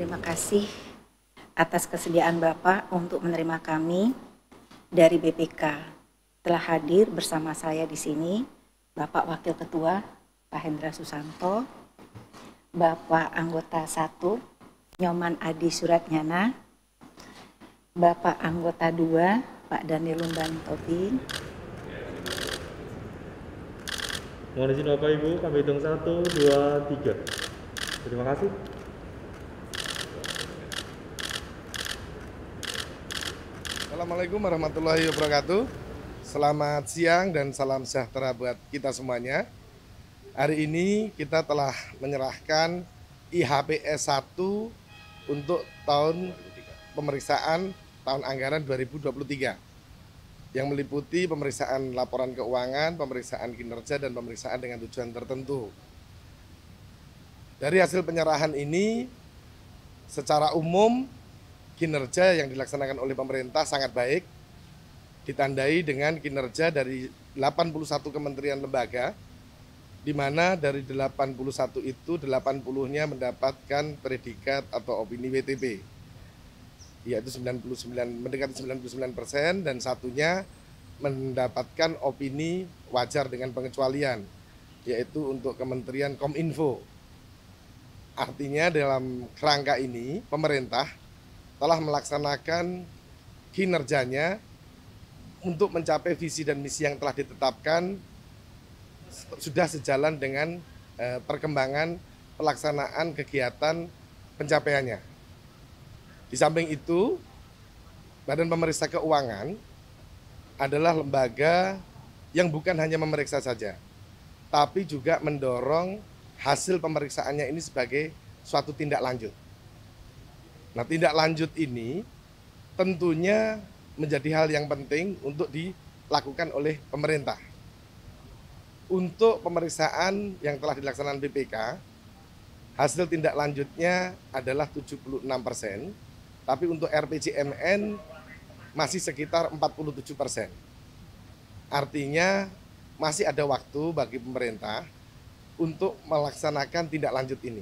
Terima kasih atas kesediaan Bapak untuk menerima kami dari BPK. Telah hadir bersama saya di sini Bapak Wakil Ketua Pak Hendra Susanto, Bapak Anggota 1 Nyoman Adi Suratnyana, Bapak Anggota 2 Pak Daniel Lumban Tobi. Mohon izin Bapak Ibu, kami hitung 1, 2, 3. Terima kasih. Assalamualaikum warahmatullahi wabarakatuh. Selamat siang dan salam sejahtera buat kita semuanya. Hari ini kita telah menyerahkan IHPS 1 untuk tahun pemeriksaan tahun anggaran 2023 yang meliputi pemeriksaan laporan keuangan, pemeriksaan kinerja, dan pemeriksaan dengan tujuan tertentu. Dari hasil penyerahan ini, secara umum kinerja yang dilaksanakan oleh pemerintah sangat baik, ditandai dengan kinerja dari 81 kementerian lembaga, di mana dari 81 itu 80-nya mendapatkan predikat atau opini WTP, yaitu mendekati 99%, dan satunya mendapatkan opini wajar dengan pengecualian, yaitu untuk Kementerian Kominfo. Artinya dalam kerangka ini pemerintah telah melaksanakan kinerjanya untuk mencapai visi dan misi yang telah ditetapkan, sudah sejalan dengan perkembangan pelaksanaan kegiatan pencapaiannya. Di samping itu, Badan Pemeriksa Keuangan adalah lembaga yang bukan hanya memeriksa saja, tapi juga mendorong hasil pemeriksaannya ini sebagai suatu tindak lanjut. Nah, tindak lanjut ini tentunya menjadi hal yang penting untuk dilakukan oleh pemerintah. Untuk pemeriksaan yang telah dilaksanakan BPK, hasil tindak lanjutnya adalah 76%, tapi untuk RPJMN masih sekitar 47%. Artinya masih ada waktu bagi pemerintah untuk melaksanakan tindak lanjut ini.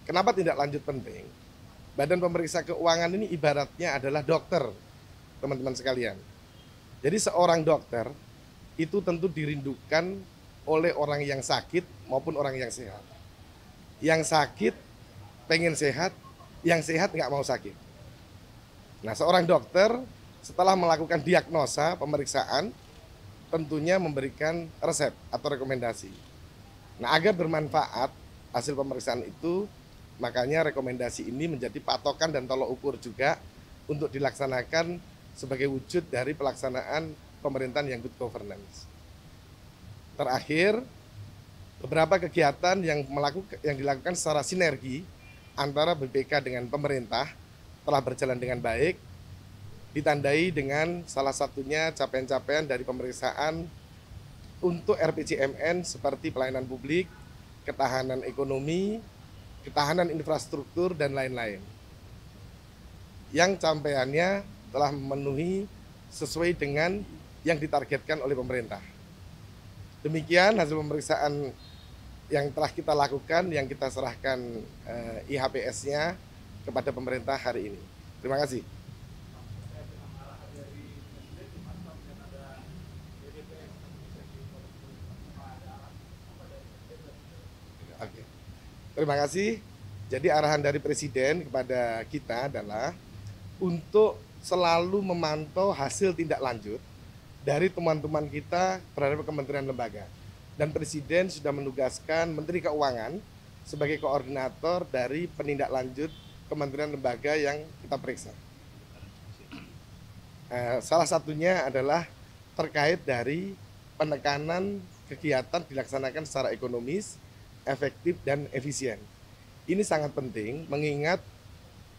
Kenapa tindak lanjut penting? Badan Pemeriksa Keuangan ini ibaratnya adalah dokter, teman-teman sekalian. Jadi seorang dokter itu tentu dirindukan oleh orang yang sakit maupun orang yang sehat. Yang sakit pengen sehat, yang sehat nggak mau sakit. Nah, seorang dokter setelah melakukan diagnosa pemeriksaan tentunya memberikan resep atau rekomendasi. Nah, agar bermanfaat hasil pemeriksaan itu, makanya rekomendasi ini menjadi patokan dan tolok ukur juga untuk dilaksanakan sebagai wujud dari pelaksanaan pemerintahan yang good governance. Terakhir, beberapa kegiatan yang dilakukan secara sinergi antara BPK dengan pemerintah telah berjalan dengan baik, ditandai dengan salah satunya capaian-capaian dari pemeriksaan untuk RPJMN seperti pelayanan publik, ketahanan ekonomi, ketahanan infrastruktur, dan lain-lain. Yang capaiannya telah memenuhi sesuai dengan yang ditargetkan oleh pemerintah. Demikian hasil pemeriksaan yang telah kita lakukan, yang kita serahkan IHPS-nya kepada pemerintah hari ini. Terima kasih. Oke. Terima kasih. Jadi arahan dari Presiden kepada kita adalah untuk selalu memantau hasil tindak lanjut dari teman-teman kita terhadap kementerian lembaga. Dan Presiden sudah menugaskan Menteri Keuangan sebagai koordinator dari penindaklanjut kementerian lembaga yang kita periksa. Salah satunya adalah terkait dari penekanan kegiatan dilaksanakan secara ekonomis, efektif, dan efisien. Ini sangat penting mengingat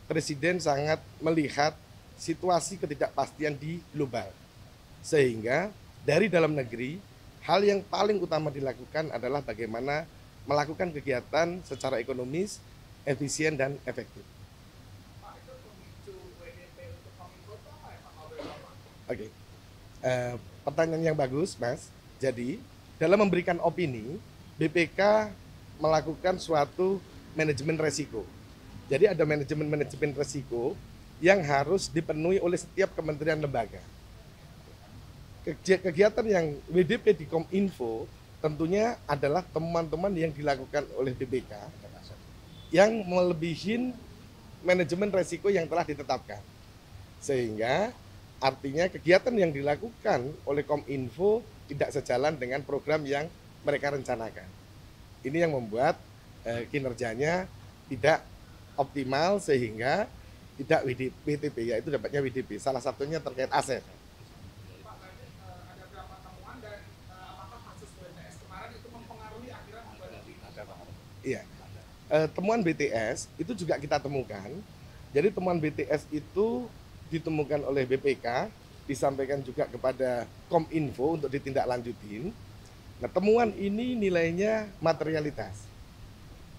Presiden sangat melihat situasi ketidakpastian di global. Sehingga dari dalam negeri, hal yang paling utama dilakukan adalah bagaimana melakukan kegiatan secara ekonomis, efisien, dan efektif. Oke, pertanyaan yang bagus, Mas. Jadi, dalam memberikan opini, BPK melakukan suatu manajemen resiko. Jadi ada manajemen resiko yang harus dipenuhi oleh setiap kementerian lembaga. Kegiatan yang WDP di Kominfo tentunya adalah teman-teman yang dilakukan oleh BPK yang melebihi manajemen resiko yang telah ditetapkan. Sehingga artinya kegiatan yang dilakukan oleh Kominfo tidak sejalan dengan program yang mereka rencanakan. Ini yang membuat kinerjanya tidak optimal sehingga tidak WTP, yaitu dapatnya WDP. Salah satunya terkait aset. Iya. Temuan BTS itu juga kita temukan. Jadi temuan BTS itu ditemukan oleh BPK, disampaikan juga kepada Kominfo untuk ditindaklanjutin. Nah, temuan ini nilainya materialitas,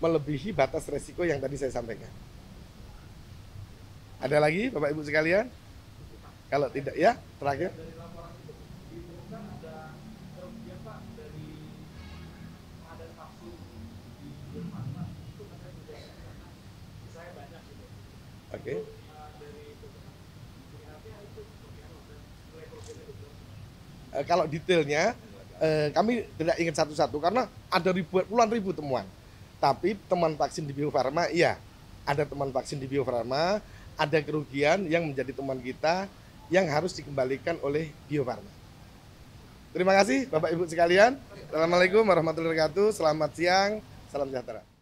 melebihi batas resiko yang tadi saya sampaikan. Ada lagi Bapak Ibu sekalian? Kalau tidak ya, terakhir. Oke. Kalau detailnya kami tidak ingat satu-satu karena ada puluhan ribu temuan. Tapi temuan vaksin di Bio Farma, iya, ada temuan vaksin di Bio Farma, ada kerugian yang menjadi temuan kita yang harus dikembalikan oleh Bio Farma. Terima kasih Bapak Ibu sekalian. Assalamualaikum warahmatullahi wabarakatuh. Selamat siang, salam sejahtera.